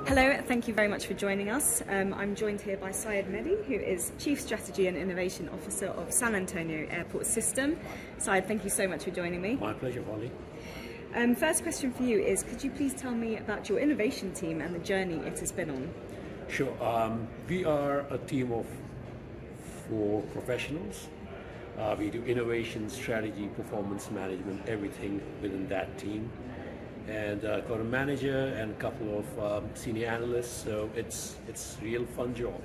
Hello, thank you very much for joining us. I'm joined here by Syed Mehdi, who is Chief Strategy and Innovation Officer of San Antonio Airport System. Syed, thank you so much for joining me. My pleasure, Holly. First question for you is, could you please tell me about your innovation team and the journey it has been on? Sure. We are a team of 4 professionals. We do innovation, strategy, performance management, everything within that team. And got a manager and a couple of senior analysts, so it's a real fun job.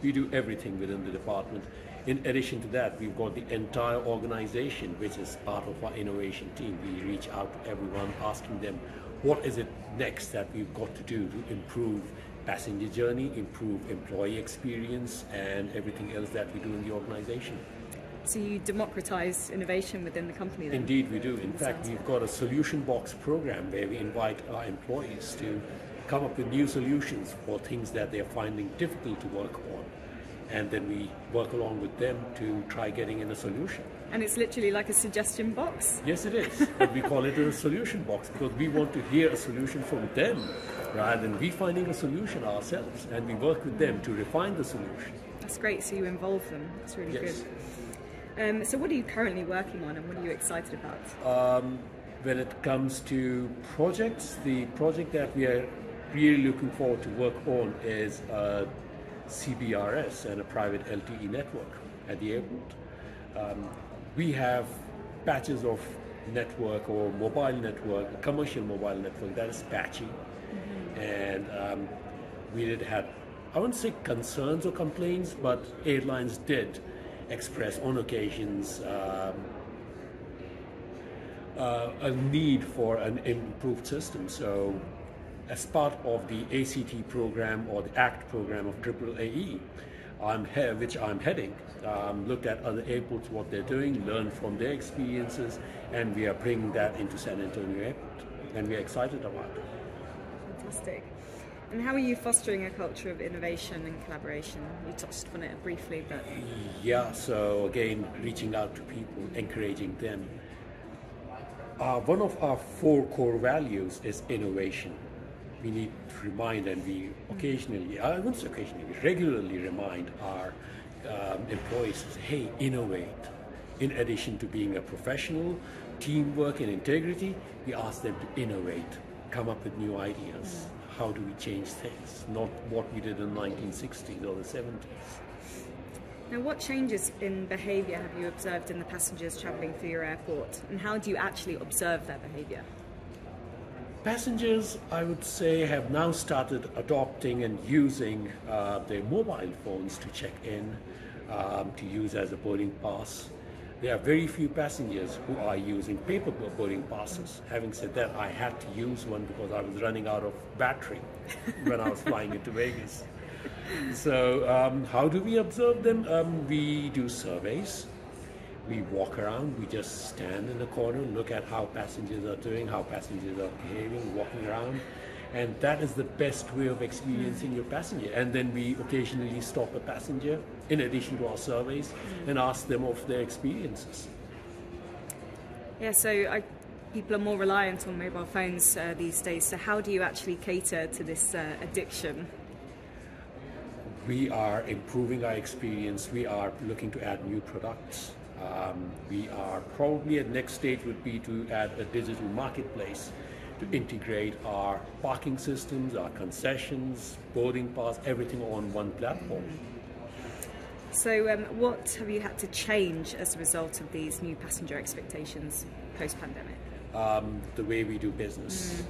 We do everything within the department. In addition to that, we've got the entire organization, which is part of our innovation team. We reach out to everyone, asking them, what is it next that we've got to do to improve passenger journey, improve employee experience, and everything else that we do in the organization. So you democratize innovation within the company then? Indeed we do. In fact, we've got a solution box program where we invite our employees to come up with new solutions for things that they're finding difficult to work on. And then we work along with them to try getting in a solution. And it's literally like a suggestion box? Yes, it is. But we call it a solution box because we want to hear a solution from them rather than we finding a solution ourselves. And we work with them to refine the solution. That's great, so you involve them. That's really Yes. good. So what are you currently working on and what are you excited about? When it comes to projects, the project that we are really looking forward to work on is CBRS and a private LTE network at the airport. We have patches of network or mobile network, a commercial mobile network that is patchy. And we did have, I wouldn't say concerns or complaints, but airlines did express on occasions a need for an improved system. So as part of the ACT program or the ACT program of AAAE, which I'm heading, looked at other airports, what they're doing, learn from their experiences, and we are bringing that into San Antonio Airport, and we're excited about it. Fantastic. And how are you fostering a culture of innovation and collaboration? You touched on it briefly, but... Yeah, so again, reaching out to people, encouraging them. One of our 4 core values is innovation. We need to remind, and we occasionally, I wouldn't say occasionally, we regularly remind our employees, hey, innovate. In addition to being a professional, teamwork and integrity, we ask them to innovate, come up with new ideas. How do we change things? Not what we did in the 1960s or the 70s. Now, what changes in behaviour have you observed in the passengers travelling through your airport, and how do you actually observe their behaviour? Passengers, I would say, have now started adopting and using their mobile phones to check in, to use as a boarding pass. There are very few passengers who are using paper boarding passes. Having said that, I had to use one because I was running out of battery when I was flying into Vegas. So how do we observe them? We do surveys. We walk around, we just stand in the corner, look at how passengers are doing, how passengers are behaving, walking around. And that is the best way of experiencing your passenger. And then we occasionally stop a passenger, in addition to our surveys, and ask them of their experiences. Yeah, so people are more reliant on mobile phones these days. So how do you actually cater to this addiction? We are improving our experience. We are looking to add new products. We are probably at next stage would be to add a digital marketplace to integrate our parking systems, our concessions, boarding pass, everything on one platform. So what have you had to change as a result of these new passenger expectations post-pandemic? The way we do business.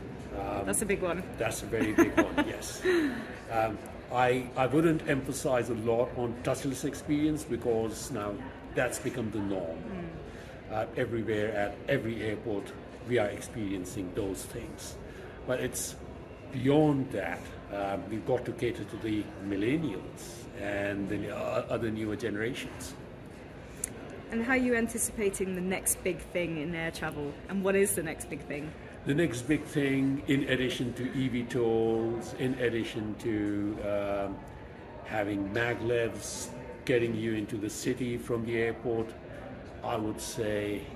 That's a big one. That's a very big one, yes. I wouldn't emphasize a lot on touchless experience because now that's become the norm. Everywhere at every airport we are experiencing those things. But it's beyond that. We've got to cater to the millennials and the other newer generations. And how are you anticipating the next big thing in air travel? And what is the next big thing? The next big thing, in addition to eVTOLs, in addition to having maglevs, getting you into the city from the airport, I would say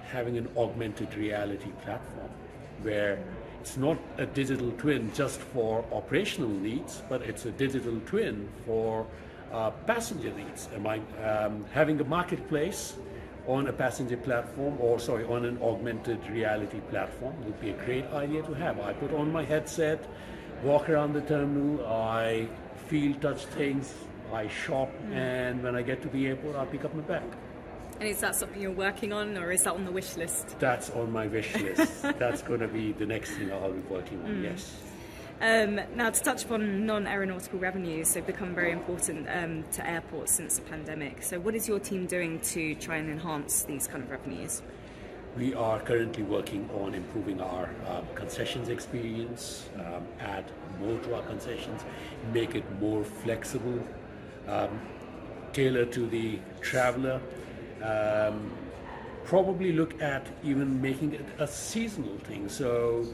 having an augmented reality platform. where it's not a digital twin just for operational needs, but it's a digital twin for passenger needs. Having a marketplace on a passenger platform, or sorry, on an augmented reality platform would be a great idea to have. I put on my headset, walk around the terminal, I feel, touch things, I shop, and when I get to the airport, I'll pick up my bag. And is that something you're working on, or is that on the wish list? That's on my wish list. That's going to be the next thing I'll be working on, yes. Now, to touch upon non-aeronautical revenues, they've become very important to airports since the pandemic. So what is your team doing to try and enhance these kind of revenues? We are currently working on improving our concessions experience, add more to our concessions, make it more flexible, tailor to the traveler, probably look at even making it a seasonal thing. So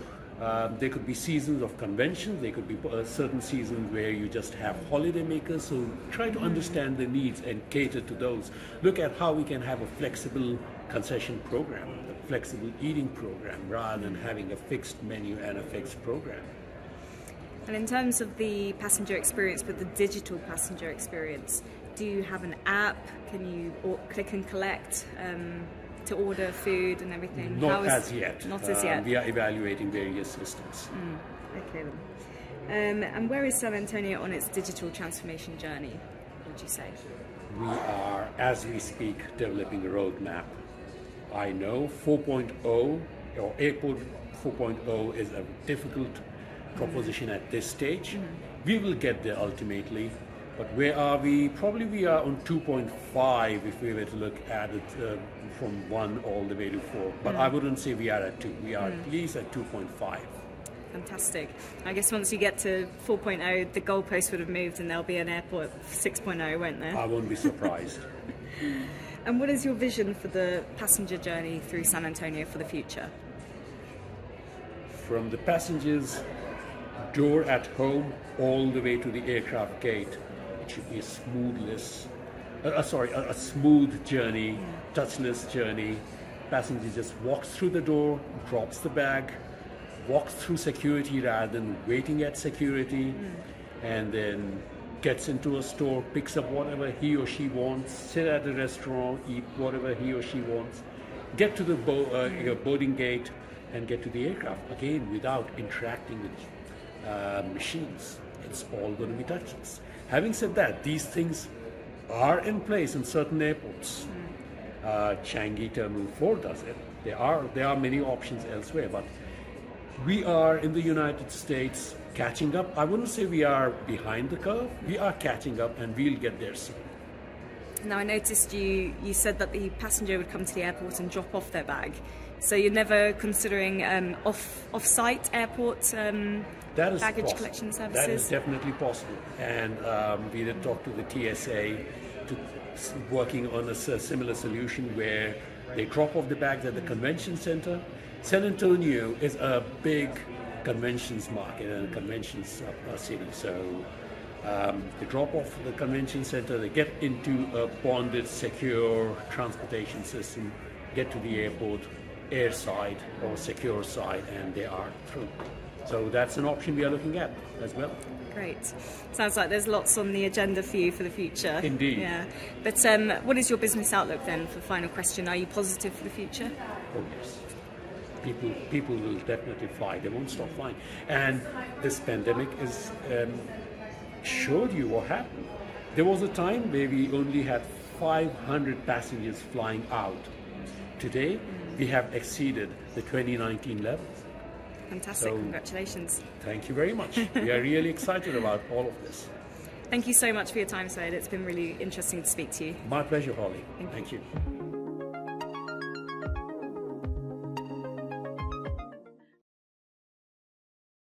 there could be seasons of conventions, there could be certain seasons where you just have holiday makers, so try to understand the needs and cater to those. Look at how we can have a flexible concession program, a flexible eating program, rather than having a fixed menu and a fixed program. And in terms of the passenger experience, but the digital passenger experience, do you have an app? Can you click and collect to order food and everything? Not as yet. Not as yet. We are evaluating various systems. Okay then. And where is San Antonio on its digital transformation journey, would you say? We are, as we speak, developing a roadmap. I know 4.0 or Airport 4.0 is a difficult proposition at this stage. We will get there ultimately. But where are we? Probably we are on 2.5 if we were to look at it from 1 all the way to 4. But I wouldn't say we are at 2. We are at least at 2.5. Fantastic. I guess once you get to 4.0, the goalpost would have moved and there'll be an airport 6.0, won't there? I won't be surprised. And what is your vision for the passenger journey through San Antonio for the future? From the passenger's door at home all the way to the aircraft gate, it should be a smooth journey, touchless journey. Passenger just walks through the door, drops the bag, walks through security rather than waiting at security, and then gets into a store, picks up whatever he or she wants, sit at the restaurant, eat whatever he or she wants, get to the boarding gate, and get to the aircraft again without interacting with machines. It's all going to be touchless. Having said that, these things are in place in certain airports. Changi Terminal 4 does it. There are many options elsewhere, but we are in the United States catching up. I wouldn't say we are behind the curve. We are catching up, and we'll get there soon. Now, I noticed you said that the passenger would come to the airport and drop off their bag. So you're never considering off-site airport baggage collection services? That is definitely possible. And we did talk to the TSA working on a similar solution where they drop off the bags at the convention center. San Antonio is a big conventions market and a conventions city. So they drop off the convention center, they get into a bonded, secure transportation system, get to the airport, airside or secure side, and they are through. So that's an option we are looking at as well. Great. Sounds like there's lots on the agenda for you for the future. Indeed. Yeah. But what is your business outlook then, for the final question? Are you positive for the future? Oh yes. People will definitely fly. They won't stop flying. And this pandemic is showed you what happened. There was a time where we only had 500 passengers flying out. Today, we have exceeded the 2019 levels. Fantastic, so, congratulations. Thank you very much. We are really excited about all of this. Thank you so much for your time, Syed. It's been really interesting to speak to you. My pleasure, Holly. Thank you.